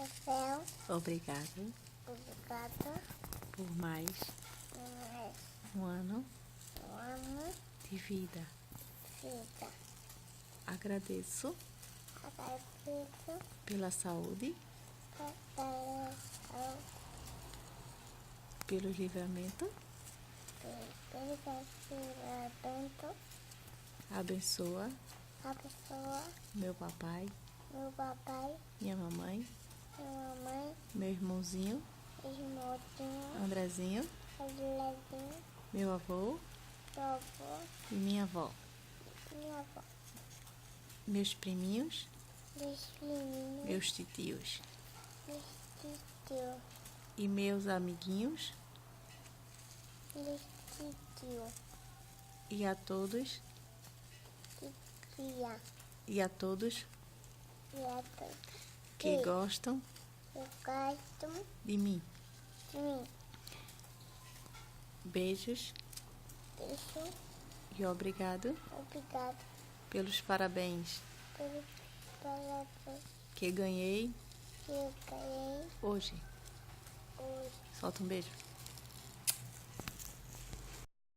Rafael, Obrigado obrigado por mais por um ano um ano de vida. de vida. Agradeço Agradeço pela saúde, pelo pelo livramento. ensinamento, Abençoa a pessoa, meu papai, meu papai, minha mamãe, minha mamãe, meu irmãozinho, irmãozinho, Andrezinho, Aguilarzinho, meu avô meu avô, e minha avó, minha avó, meus priminhos, meus meninos, meus titios meus tios, e meus amiguinhos meus tios, e a todos tia, e a todos e a todos que gostam gostam de mim. de mim. Beijos Isso, e obrigado obrigado pelos parabéns pelas palavras que ganhei que eu ganhei hoje. hoje. Solta um beijo.